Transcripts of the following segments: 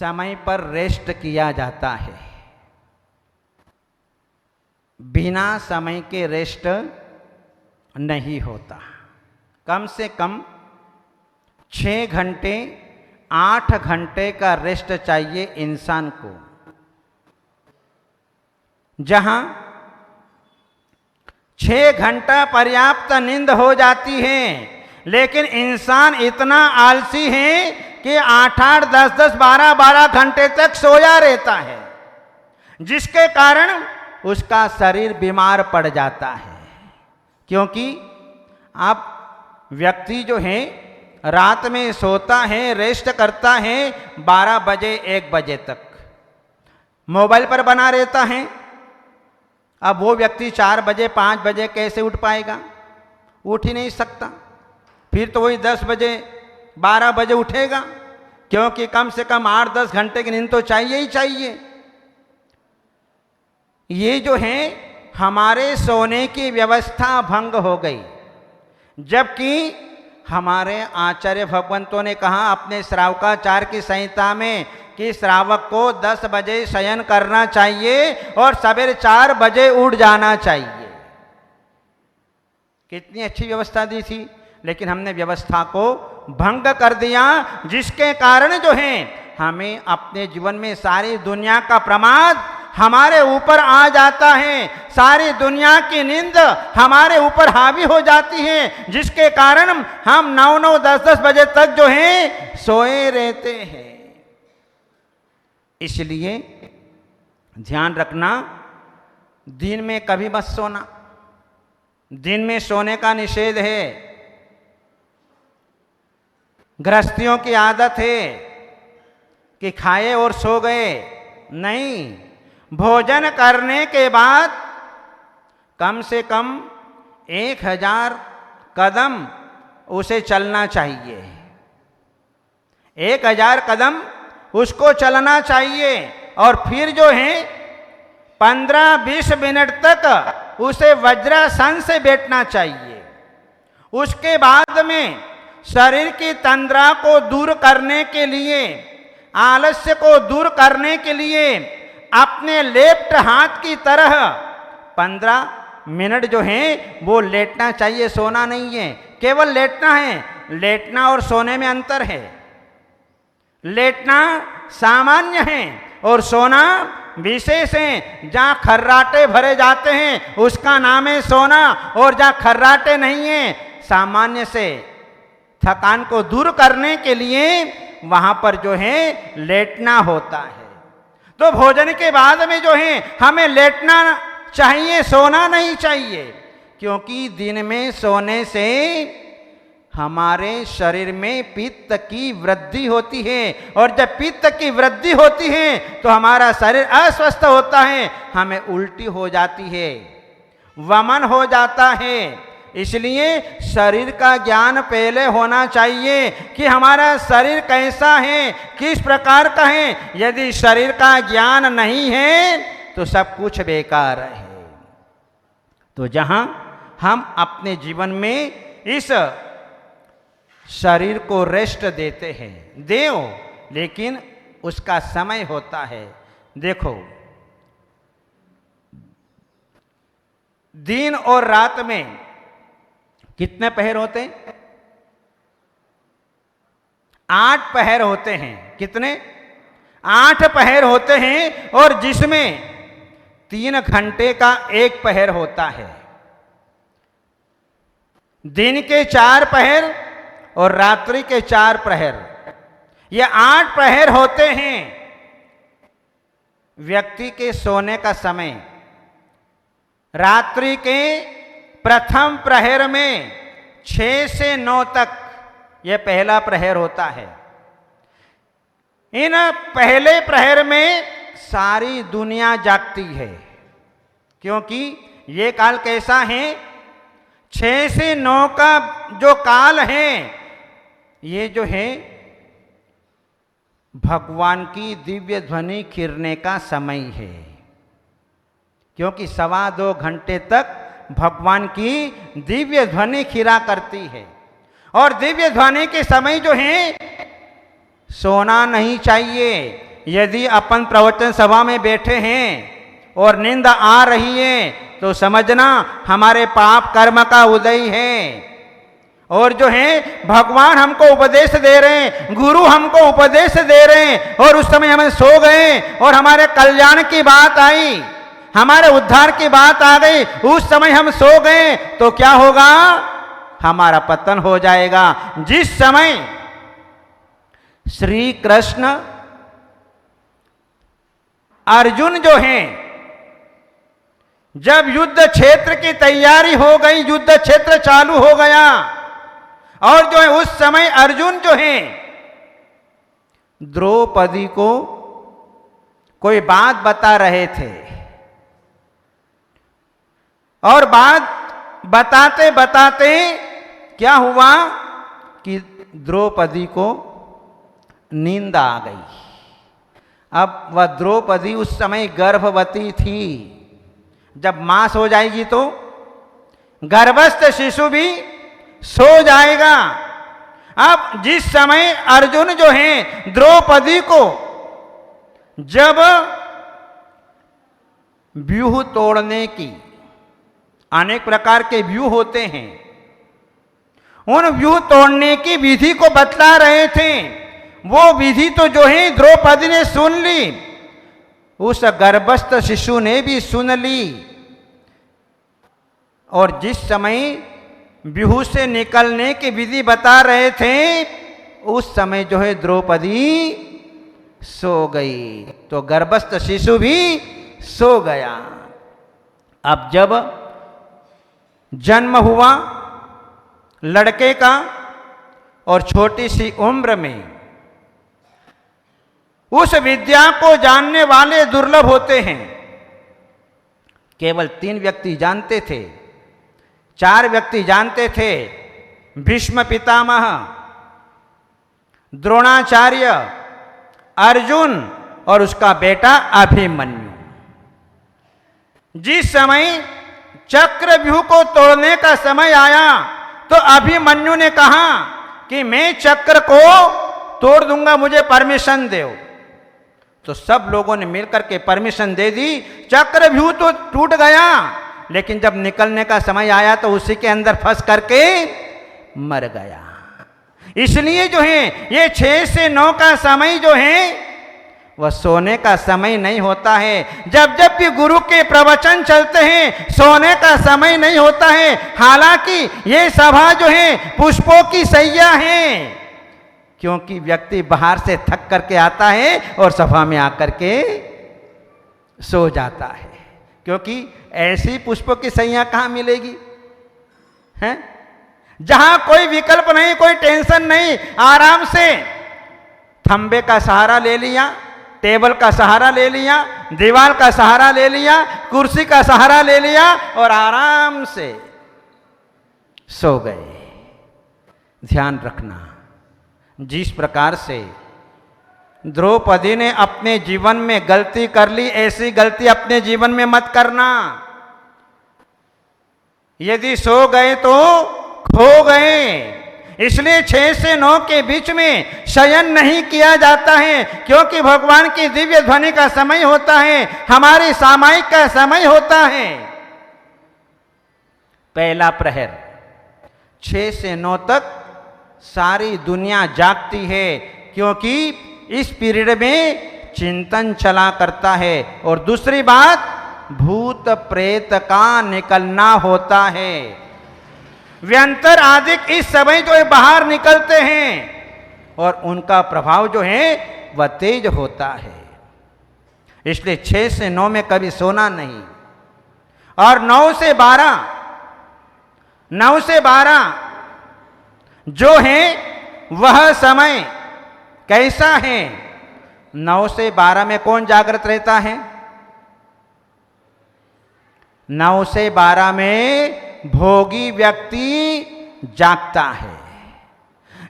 समय पर रेस्ट किया जाता है। बिना समय के रेस्ट नहीं होता। कम से कम 6 घंटे 8 घंटे का रेस्ट चाहिए इंसान को। जहां 6 घंटा पर्याप्त नींद हो जाती है, लेकिन इंसान इतना आलसी है कि 8-8, 10-10, 12-12 घंटे तक सोया रहता है, जिसके कारण उसका शरीर बीमार पड़ जाता है। क्योंकि अब व्यक्ति जो है रात में सोता है, रेस्ट करता है 12 बजे 1 बजे तक, मोबाइल पर बना रहता है। अब वो व्यक्ति 4 बजे 5 बजे कैसे उठ पाएगा? उठ ही नहीं सकता। फिर तो वही 10 बजे 12 बजे उठेगा, क्योंकि कम से कम 8-10 घंटे की नींद तो चाहिए ही चाहिए। ये जो है हमारे सोने की व्यवस्था भंग हो गई। जबकि हमारे आचार्य भगवंतों ने कहा अपने श्रावकाचार की संहिता में कि श्रावक को 10 बजे शयन करना चाहिए और सवेरे 4 बजे उठ जाना चाहिए। कितनी अच्छी व्यवस्था दी थी, लेकिन हमने व्यवस्था को भंग कर दिया, जिसके कारण जो है हमें अपने जीवन में सारी दुनिया का प्रमाद हमारे ऊपर आ जाता है, सारी दुनिया की नींद हमारे ऊपर हावी हो जाती है, जिसके कारण हम 9-9, 10-10 बजे तक जो है सोए रहते हैं। इसलिए ध्यान रखना, दिन में कभी मत सोना। दिन में सोने का निषेध है। गृहस्थियों की आदत है कि खाए और सो गए, नहीं, भोजन करने के बाद कम से कम 1000 कदम उसे चलना चाहिए। 1000 कदम उसको चलना चाहिए, और फिर जो है 15-20 मिनट तक उसे वज्रासन से बैठना चाहिए। उसके बाद में शरीर की तंद्रा को दूर करने के लिए, आलस्य को दूर करने के लिए अपने लेफ्ट हाथ की तरह 15 मिनट जो है वो लेटना चाहिए, सोना नहीं है। केवल लेटना है। लेटना और सोने में अंतर है। लेटना सामान्य है और सोना विशेष है। जहाँ खर्राटे भरे जाते हैं उसका नाम है सोना, और जहाँ खर्राटे नहीं है, सामान्य से थकान को दूर करने के लिए वहाँ पर जो है लेटना होता है। तो भोजन के बाद में जो है हमें लेटना चाहिए, सोना नहीं चाहिए, क्योंकि दिन में सोने से हमारे शरीर में पित्त की वृद्धि होती है, और जब पित्त की वृद्धि होती है तो हमारा शरीर अस्वस्थ होता है, हमें उल्टी हो जाती है, वमन हो जाता है। इसलिए शरीर का ज्ञान पहले होना चाहिए कि हमारा शरीर कैसा है, किस प्रकार का है। यदि शरीर का ज्ञान नहीं है तो सब कुछ बेकार है। तो जहां हम अपने जीवन में इस शरीर को रेस्ट देते हैं, देओ, लेकिन उसका समय होता है। देखो, दिन और रात में कितने पहर होते हैं? 8 पहर होते हैं। कितने? 8 पहर होते हैं, और जिसमें 3 घंटे का एक पहर होता है। दिन के 4 पहर और रात्रि के 4 पहर, ये 8 पहर होते हैं व्यक्ति के सोने का समय। रात्रि के प्रथम प्रहर में 6 से 9 तक यह पहला प्रहर होता है। इन पहले प्रहर में सारी दुनिया जागती है, क्योंकि ये काल कैसा है? 6 से 9 का जो काल है, ये जो है भगवान की दिव्य ध्वनि खिरने का समय है, क्योंकि 2.25 घंटे तक भगवान की दिव्य ध्वनि खिरा करती है। और दिव्य ध्वनि के समय जो है सोना नहीं चाहिए, यदि अपन प्रवचन सभा में बैठे हैं और नींद आ रही है तो समझना हमारे पाप कर्म का उदय है। और जो है भगवान हमको उपदेश दे रहे हैं, गुरु हमको उपदेश दे रहे हैं, और उस समय हम सो गए और हमारे कल्याण की बात आई, हमारे उद्धार की बात आ गई, उस समय हम सो गए तो क्या होगा? हमारा पतन हो जाएगा। जिस समय श्री कृष्ण अर्जुन जो हैं, जब युद्ध क्षेत्र की तैयारी हो गई, युद्ध क्षेत्र चालू हो गया, और जो है उस समय अर्जुन जो है द्रौपदी को कोई बात बता रहे थे, और बात बताते बताते क्या हुआ कि द्रौपदी को नींद आ गई। अब वह द्रौपदी उस समय गर्भवती थी। जब मां सो जाएगी तो गर्भस्थ शिशु भी सो जाएगा। अब जिस समय अर्जुन जो है द्रौपदी को जब व्यूह तोड़ने की, अनेक प्रकार के व्यूह होते हैं, उन व्यूह तोड़ने की विधि को बतला रहे थे, वो विधि तो जो है द्रौपदी ने सुन ली, उस गर्भस्थ शिशु ने भी सुन ली। और जिस समय व्यूह से निकलने की विधि बता रहे थे, उस समय जो है द्रौपदी सो गई, तो गर्भस्थ शिशु भी सो गया। अब जब जन्म हुआ लड़के का, और छोटी सी उम्र में उस विद्या को जानने वाले दुर्लभ होते हैं। केवल 3 व्यक्ति जानते थे, 4 व्यक्ति जानते थे, भीष्म पितामह, द्रोणाचार्य, अर्जुन और उसका बेटा अभिमन्यु। जिस समय चक्रव्यूह को तोड़ने का समय आया तो अभिमन्यु ने कहा कि मैं चक्र को तोड़ दूंगा, मुझे परमिशन दो। तो सब लोगों ने मिलकर के परमिशन दे दी। चक्रव्यूह तो टूट गया, लेकिन जब निकलने का समय आया तो उसी के अंदर फंस करके मर गया। इसलिए जो है ये 6 से 9 का समय जो है वह सोने का समय नहीं होता है। जब जब भी गुरु के प्रवचन चलते हैं, सोने का समय नहीं होता है। हालांकि ये सभा जो है पुष्पों की सैया है, क्योंकि व्यक्ति बाहर से थक करके आता है और सभा में आकर के सो जाता है, क्योंकि ऐसी पुष्पों की सैया कहाँ मिलेगी? हैं? जहां कोई विकल्प नहीं, कोई टेंशन नहीं, आराम से खंबे का सहारा ले लिया, टेबल का सहारा ले लिया, दीवार का सहारा ले लिया, कुर्सी का सहारा ले लिया और आराम से सो गए। ध्यान रखना, जिस प्रकार से द्रौपदी ने अपने जीवन में गलती कर ली, ऐसी गलती अपने जीवन में मत करना। यदि सो गए तो खो गए। इसलिए 6 से 9 के बीच में शयन नहीं किया जाता है, क्योंकि भगवान की दिव्य ध्वनि का समय होता है, हमारी सामायिक का समय होता है। पहला प्रहर 6 से 9 तक सारी दुनिया जागती है, क्योंकि इस पीरियड में चिंतन चला करता है। और दूसरी बात, भूत प्रेत का निकलना होता है। व्यंतर आदि इस समय जो है बाहर निकलते हैं और उनका प्रभाव जो है वह तेज होता है। इसलिए 6 से 9 में कभी सोना नहीं। और 9 से 12 जो है वह समय कैसा है? 9 से 12 में कौन जागृत रहता है? 9 से 12 में भोगी व्यक्ति जागता है।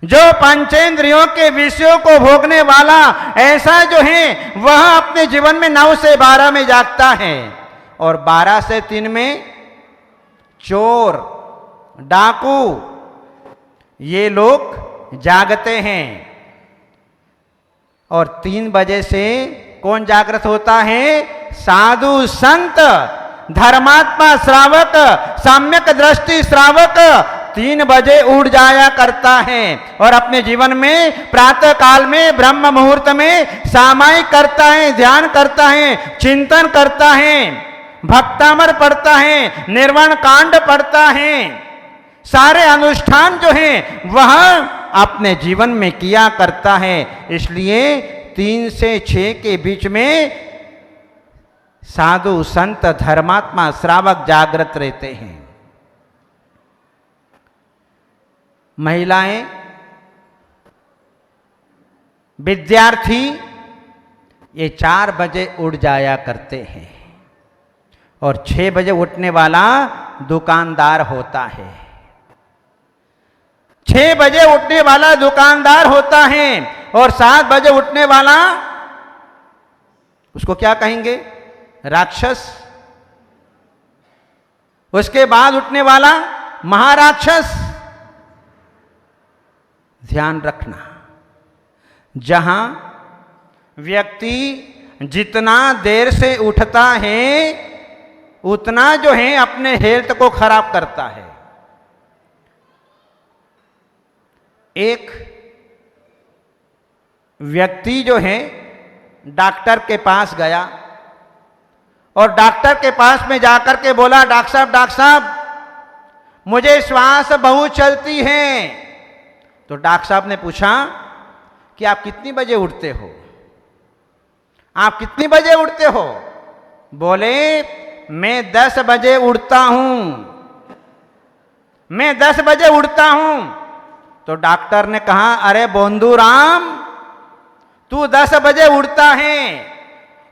जो पंचेंद्रियों के विषयों को भोगने वाला ऐसा जो है वह अपने जीवन में 9 से 12 में जागता है। और 12 से 3 में चोर, डाकू, ये लोग जागते हैं। और 3 बजे से कौन जागृत होता है? साधु संत, धर्मात्मा श्रावक, सम्यक दृष्टि श्रावक 3 बजे उठ जाया करता है और अपने जीवन में प्रातः काल में ब्रह्म मुहूर्त में सामायिक करता है, ध्यान करता है, चिंतन करता है, भक्तामर पढ़ता है, निर्वाण कांड पढ़ता है, सारे अनुष्ठान जो हैं वह अपने जीवन में किया करता है। इसलिए 3 से 6 के बीच में साधु संत धर्मात्मा श्रावक जागृत रहते हैं। महिलाएं, विद्यार्थी ये 4 बजे उठ जाया करते हैं और 6 बजे उठने वाला दुकानदार होता है। 6 बजे उठने वाला दुकानदार होता है और 7 बजे उठने वाला, उसको क्या कहेंगे? राक्षस। उसके बाद उठने वाला महाराक्षस। ध्यान रखना, जहां व्यक्ति जितना देर से उठता है उतना जो है अपने हेल्थ को खराब करता है। एक व्यक्ति जो है डॉक्टर के पास गया और डॉक्टर के पास में जाकर के बोला, डॉक्टर साहब मुझे श्वास बहुत चलती है। तो डॉक्टर साहब ने पूछा कि आप कितनी बजे उठते हो? आप कितनी बजे उठते हो? बोले मैं 10 बजे उठता हूं, मैं 10 बजे उठता हूं। तो डॉक्टर ने कहा, अरे बोंदू राम, तू 10 बजे उठता है,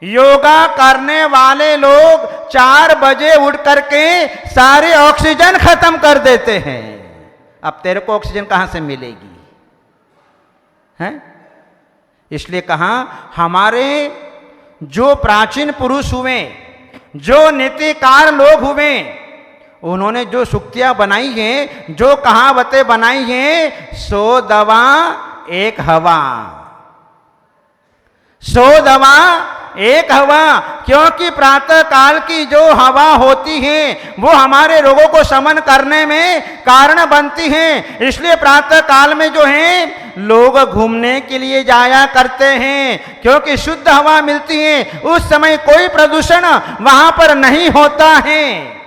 योगा करने वाले लोग 4 बजे उठ करके सारे ऑक्सीजन खत्म कर देते हैं। अब तेरे को ऑक्सीजन कहां से मिलेगी? हैं? इसलिए कहा, हमारे जो प्राचीन पुरुष हुए, जो नीतिकार लोग हुए, उन्होंने जो सुक्तियां बनाई हैं, जो कहावतें बनाई हैं, 100 दवा 1 हवा, 100 दवा 1 हवा। क्योंकि प्रातः काल की जो हवा होती है वो हमारे रोगों को शमन करने में कारण बनती है। इसलिए प्रातः काल में जो है लोग घूमने के लिए जाया करते हैं, क्योंकि शुद्ध हवा मिलती है। उस समय कोई प्रदूषण वहां पर नहीं होता है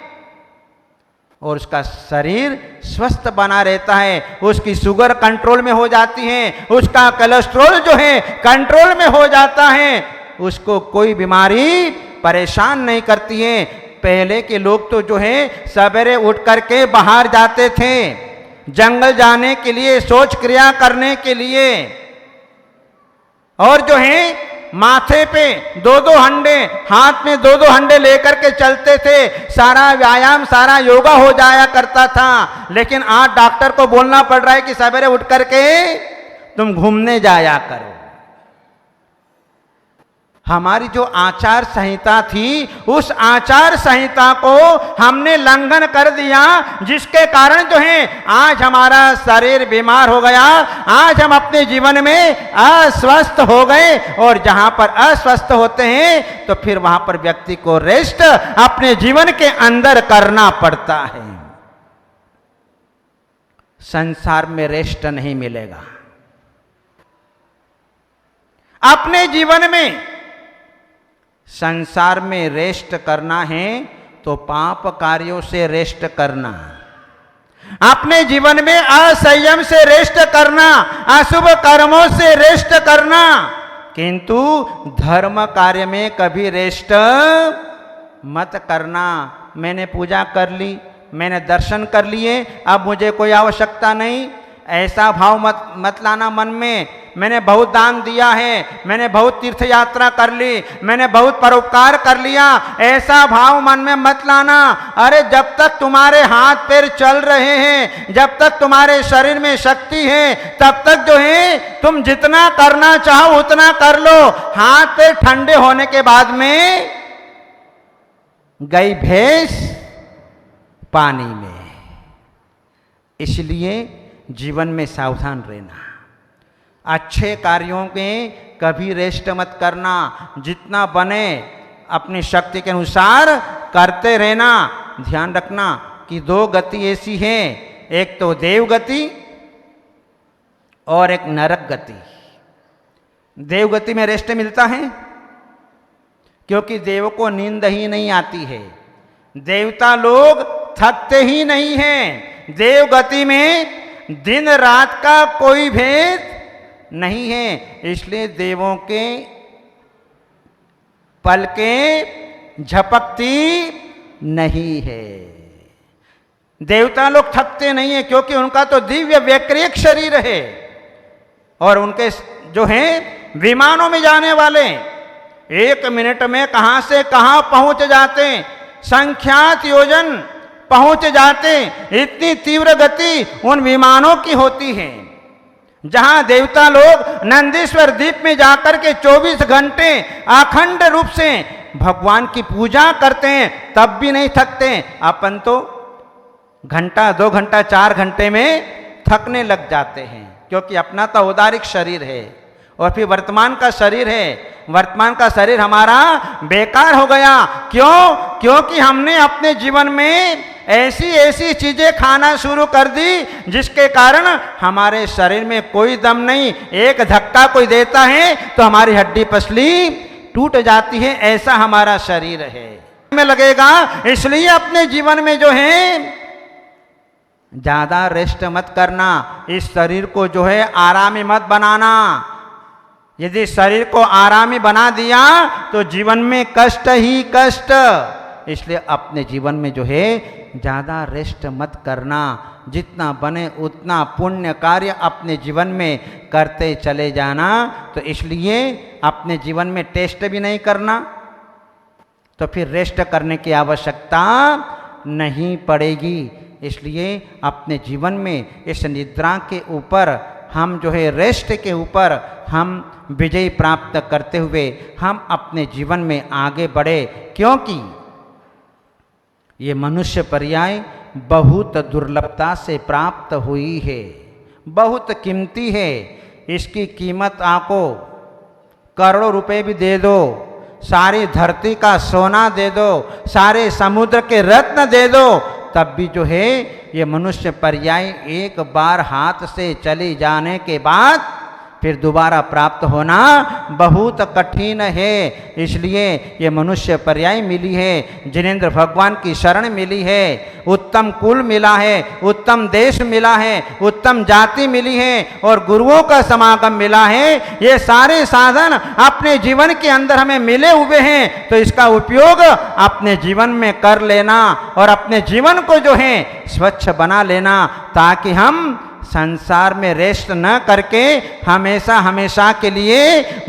और उसका शरीर स्वस्थ बना रहता है, उसकी शुगर कंट्रोल में हो जाती है, उसका कोलेस्ट्रॉल जो है कंट्रोल में हो जाता है, उसको कोई बीमारी परेशान नहीं करती है। पहले के लोग तो जो है सवेरे उठ करके बाहर जाते थे, जंगल जाने के लिए, शौच क्रिया करने के लिए, और जो है माथे पे 2-2 हंडे, हाथ में 2-2 हंडे लेकर के चलते थे। सारा व्यायाम, सारा योगा हो जाया करता था। लेकिन आज डॉक्टर को बोलना पड़ रहा है कि सवेरे उठ करके तुम घूमने जाया करो। हमारी जो आचार संहिता थी, उस आचार संहिता को हमने लंघन कर दिया, जिसके कारण जो है आज हमारा शरीर बीमार हो गया, आज हम अपने जीवन में अस्वस्थ हो गए। और जहां पर अस्वस्थ होते हैं तो फिर वहां पर व्यक्ति को रेस्ट अपने जीवन के अंदर करना पड़ता है। संसार में रेस्ट नहीं मिलेगा। अपने जीवन में संसार में रेस्ट करना है तो पाप कार्यों से रेस्ट करना, अपने जीवन में असंयम से रेस्ट करना, अशुभ कर्मों से रेस्ट करना, किंतु धर्म कार्य में कभी रेस्ट मत करना। मैंने पूजा कर ली, मैंने दर्शन कर लिए, अब मुझे कोई आवश्यकता नहीं, ऐसा भाव मत लाना मन में। मैंने बहुत दान दिया है, मैंने बहुत तीर्थ यात्रा कर ली, मैंने बहुत परोपकार कर लिया, ऐसा भाव मन में मत लाना। अरे जब तक तुम्हारे हाथ पैर चल रहे हैं, जब तक तुम्हारे शरीर में शक्ति है, तब तक जो है तुम जितना करना चाहो उतना कर लो। हाथ पैर ठंडे होने के बाद में गई भैंस पानी में। इसलिए जीवन में सावधान रहना। अच्छे कार्यों में कभी रेस्ट मत करना, जितना बने अपनी शक्ति के अनुसार करते रहना। ध्यान रखना कि दो गति ऐसी है, एक तो देव गति और एक नरक गति। देव गति में रेस्ट मिलता है क्योंकि देव को नींद ही नहीं आती है, देवता लोग थकते ही नहीं हैं। देव गति में दिन रात का कोई भेद नहीं है, इसलिए देवों के पलकें झपकती नहीं है। देवता लोग थकते नहीं है क्योंकि उनका तो दिव्य वैक्रिक शरीर है और उनके जो हैं विमानों में जाने वाले 1 मिनट में कहां से कहां पहुंच जाते, संख्यात योजन पहुंच जाते। इतनी तीव्र गति उन विमानों की होती है। जहां देवता लोग नंदीश्वर द्वीप में जाकर के 24 घंटे अखंड रूप से भगवान की पूजा करते हैं तब भी नहीं थकते। अपन तो घंटा 2 घंटा 4 घंटे में थकने लग जाते हैं क्योंकि अपना तो औदारिक शरीर है और फिर वर्तमान का शरीर है। वर्तमान का शरीर हमारा बेकार हो गया। क्यों? क्योंकि हमने अपने जीवन में ऐसी ऐसी चीजें खाना शुरू कर दी जिसके कारण हमारे शरीर में कोई दम नहीं। एक धक्का कोई देता है तो हमारी हड्डी पसली टूट जाती है, ऐसा हमारा शरीर है। में लगेगा, इसलिए अपने जीवन में जो है ज्यादा रेस्ट मत करना। इस शरीर को जो है आरामी मत बनाना। यदि शरीर को आरामी बना दिया तो जीवन में कष्ट ही कष्ट। इसलिए अपने जीवन में जो है ज़्यादा रेस्ट मत करना। जितना बने उतना पुण्य कार्य अपने जीवन में करते चले जाना। तो इसलिए अपने जीवन में टेस्ट भी नहीं करना, तो फिर रेस्ट करने की आवश्यकता नहीं पड़ेगी। इसलिए अपने जीवन में इस निद्रा के ऊपर हम जो है रेस्ट के ऊपर हम विजय प्राप्त करते हुए हम अपने जीवन में आगे बढ़े, क्योंकि ये मनुष्य पर्याय बहुत दुर्लभता से प्राप्त हुई है, बहुत कीमती है। इसकी कीमत आपको करोड़ों रुपए भी दे दो, सारी धरती का सोना दे दो, सारे समुद्र के रत्न दे दो, तब भी जो है ये मनुष्य पर्याय एक बार हाथ से चली जाने के बाद फिर दोबारा प्राप्त होना बहुत कठिन है। इसलिए ये मनुष्य पर्याय मिली है, जिनेंद्र भगवान की शरण मिली है, उत्तम कुल मिला है, उत्तम देश मिला है, उत्तम जाति मिली है और गुरुओं का समागम मिला है। ये सारे साधन अपने जीवन के अंदर हमें मिले हुए हैं, तो इसका उपयोग अपने जीवन में कर लेना और अपने जीवन को जो है स्वच्छ बना लेना, ताकि हम संसार में रेस्ट न करके हमेशा हमेशा के लिए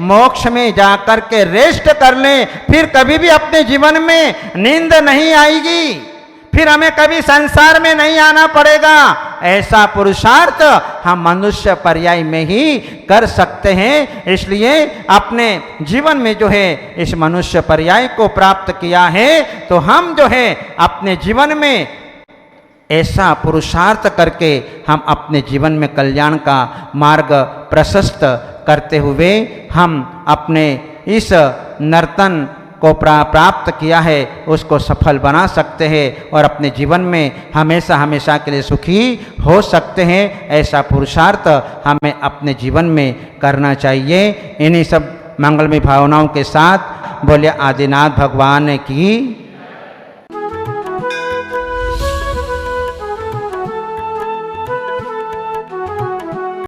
मोक्ष में जाकर के रेस्ट कर लें। फिर कभी भी अपने जीवन में नींद नहीं आएगी, फिर हमें कभी संसार में नहीं आना पड़ेगा। ऐसा पुरुषार्थ हम मनुष्य पर्याय में ही कर सकते हैं। इसलिए अपने जीवन में जो है इस मनुष्य पर्याय को प्राप्त किया है, तो हम जो है अपने जीवन में ऐसा पुरुषार्थ करके हम अपने जीवन में कल्याण का मार्ग प्रशस्त करते हुए हम अपने इस नर्तन को प्राप्त किया है उसको सफल बना सकते हैं और अपने जीवन में हमेशा हमेशा के लिए सुखी हो सकते हैं। ऐसा पुरुषार्थ हमें अपने जीवन में करना चाहिए। इन्हीं सब मंगलमय भावनाओं के साथ बोले आदिनाथ भगवान की